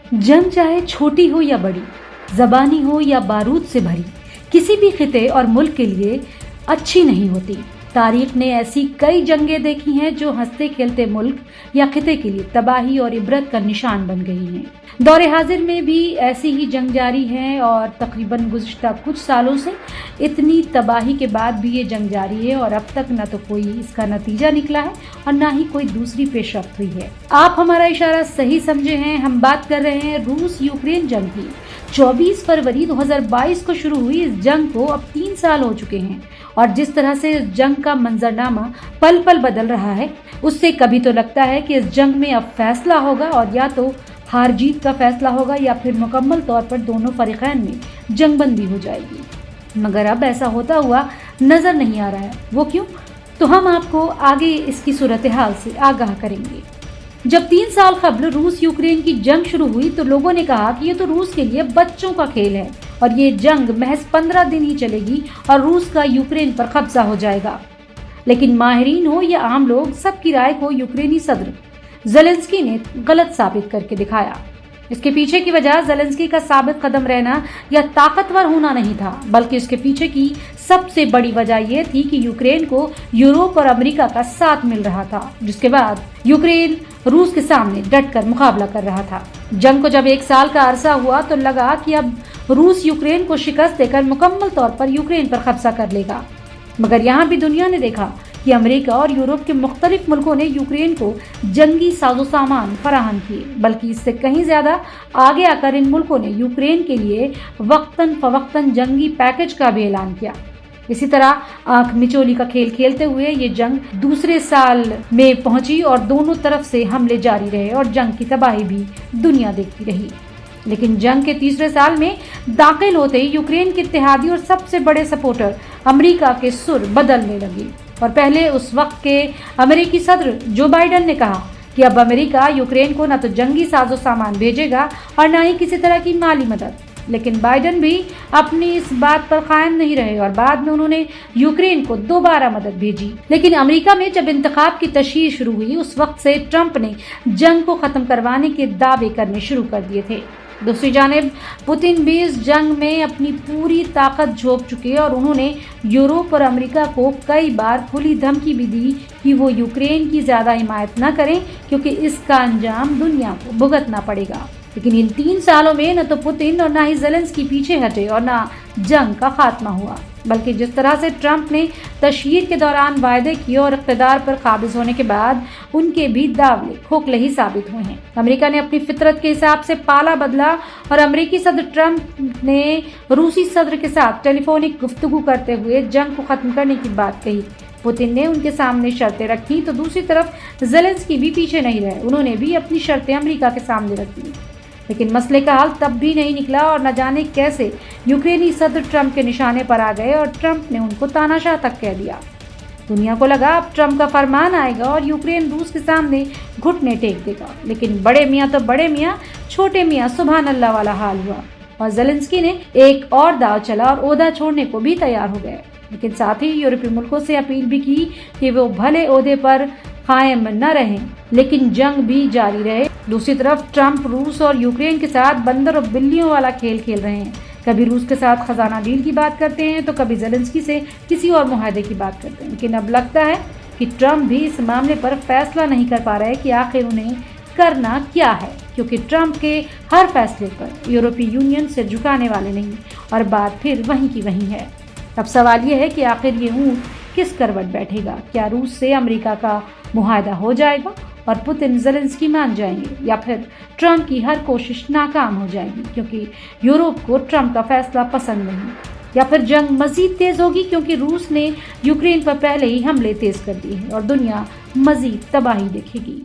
जंग चाहे छोटी हो या बड़ी, ज़बानी हो या बारूद से भरी, किसी भी खिते और मुल्क के लिए अच्छी नहीं होती। तारीख ने ऐसी कई जंगें देखी हैं जो हंसते खेलते मुल्क या खिते के लिए तबाही और इबरत का निशान बन गई हैं। दौरे हाजिर में भी ऐसी ही जंग जारी है और तकरीबन गुज़िश्ता कुछ सालों से इतनी तबाही के बाद भी ये जंग जारी है और अब तक न तो कोई इसका नतीजा निकला है और न ही कोई दूसरी पेशरफ्त हुई है। आप हमारा इशारा सही समझे हैं, हम बात कर रहे हैं रूस यूक्रेन जंग की। 24 फरवरी 2022 को शुरू हुई इस जंग को अब 3 साल हो चुके हैं और जिस तरह से इस जंग का मंजरनामा पल पल बदल रहा है, उससे कभी तो लगता है कि इस जंग में अब फैसला होगा और या तो हार जीत का फैसला होगा या फिर मुकम्मल तौर पर दोनों फरीकैन में जंगबंदी हो जाएगी। मगर अब ऐसा होता हुआ नजर नहीं आ रहा है। वो क्यों? तो हम आपको आगे इसकी सूरत हाल से आगाह करेंगे। जब 3 साल कबल रूस यूक्रेन की जंग शुरू हुई तो लोगों ने कहा कि ये तो रूस के लिए बच्चों का खेल है और ये जंग महज 15 दिन ही चलेगी और रूस का यूक्रेन पर कब्जा हो जाएगा। लेकिन माहिरीन हो या आम लोग, सबकी राय को यूक्रेनी सदर ज़ेलेंस्की ने गलत साबित करके दिखाया। इसके पीछे की वजह ज़ेलेंस्की का साबित कदम रहना या ताकतवर होना नहीं था, बल्कि इसके पीछे की सबसे बड़ी वजह यह थी कि यूक्रेन को यूरोप और अमेरिका का साथ मिल रहा था, जिसके बाद यूक्रेन रूस के सामने डटकर मुकाबला कर रहा था। जंग को जब 1 साल का अरसा हुआ तो लगा कि अब रूस यूक्रेन को शिकस्त देकर मुकम्मल तौर पर यूक्रेन पर कब्जा कर लेगा। मगर यहाँ भी दुनिया ने देखा कि अमेरिका और यूरोप के मुख्तलिफ मुल्कों ने यूक्रेन को जंगी साजो सामान फराहम किए, बल्कि इससे कहीं ज्यादा आगे आकर इन मुल्कों ने यूक्रेन के लिए वक्तन फवक्तन जंगी पैकेज का भी ऐलान किया। इसी तरह आंख मिचोली का खेल खेलते हुए ये जंग दूसरे साल में पहुंची और दोनों तरफ से हमले जारी रहे और जंग की तबाही भी दुनिया देखती रही। लेकिन जंग के तीसरे साल में दाखिल होते ही यूक्रेन के इत्तेहादी और सबसे बड़े सपोर्टर अमेरिका के सुर बदलने लगे और पहले उस वक्त के अमेरिकी सदर जो बाइडन ने कहा कि अब अमेरिका यूक्रेन को न तो जंगी साजो सामान भेजेगा और न ही किसी तरह की माली मदद। लेकिन बाइडन भी अपनी इस बात पर कायम नहीं रहे और बाद में उन्होंने यूक्रेन को दोबारा मदद भेजी। लेकिन अमेरिका में जब इंतखाब की तशहीर शुरू हुई, उस वक्त से ट्रंप ने जंग को खत्म करवाने के दावे करने शुरू कर दिए थे। दूसरी जानिब पुतिन भी इस जंग में अपनी पूरी ताकत झोंक चुके और उन्होंने यूरोप और अमेरिका को कई बार खुली धमकी भी दी कि वो यूक्रेन की ज्यादा हिमायत न करें क्योंकि इसका अंजाम दुनिया को भुगतना पड़ेगा। लेकिन इन 3 सालों में न तो पुतिन और न ही ज़ेलेंस्की पीछे हटे और न जंग का खात्मा हुआ, बल्कि जिस तरह से ट्रंप ने तशहीर के दौरान वायदे किए और इक़्तिदार पर काबिज होने के बाद उनके भी दावे खोखले ही साबित हुए हैं। अमेरिका ने अपनी फितरत के हिसाब से पाला बदला और अमेरिकी सदर ट्रंप ने रूसी सदर के साथ टेलीफोनिक गुफ्तगू करते हुए जंग को खत्म करने की बात कही। पुतिन ने उनके सामने शर्तें रखी तो दूसरी तरफ ज़ेलेंस्की भी पीछे नहीं रहे, उन्होंने भी अपनी शर्तें अमेरिका के सामने रखी। लेकिन मसले का हल तब भी नहीं निकला और न जाने कैसे यूक्रेनी सदर ट्रंप के निशाने पर आ गए और ट्रंप ने उनको तानाशाह तक कह दिया। दुनिया को लगा अब ट्रंप का फरमान आएगा और यूक्रेन रूस के सामने घुटने टेक देगा। लेकिन बड़े मियाँ तो बड़े मियाँ, छोटे मियाँ सुभान अल्लाह वाला हाल हुआ और ज़ेलेंस्की ने एक और दाव चला और ओहदा छोड़ने को भी तैयार हो गए। लेकिन साथ ही यूरोपीय मुल्कों से अपील भी की कि वो भले ओहदे पर कायम न रहें लेकिन जंग भी जारी रहे। दूसरी तरफ ट्रंप रूस और यूक्रेन के साथ बंदर और बिल्लियों वाला खेल खेल रहे हैं। कभी रूस के साथ खजाना डील की बात करते हैं तो कभी ज़ेलेंस्की से किसी और मुआहदे की बात करते हैं। लेकिन अब लगता है कि ट्रंप भी इस मामले पर फैसला नहीं कर पा रहे कि आखिर उन्हें करना क्या है, क्योंकि ट्रंप के हर फैसले पर यूरोपीय यूनियन से झुकाने वाले नहीं और बात फिर वहीं की वहीं है। अब सवाल ये है कि आखिर ये ऊँट किस करवट बैठेगा? क्या रूस से अमेरिका का मुआहदा हो जाएगा और पुतिन ज़ेलेंस्की मान जाएंगे या फिर ट्रंप की हर कोशिश नाकाम हो जाएगी क्योंकि यूरोप को ट्रंप का फैसला पसंद नहीं, या फिर जंग मजीद तेज होगी क्योंकि रूस ने यूक्रेन पर पहले ही हमले तेज कर दिए हैं और दुनिया मजीद तबाही देखेगी।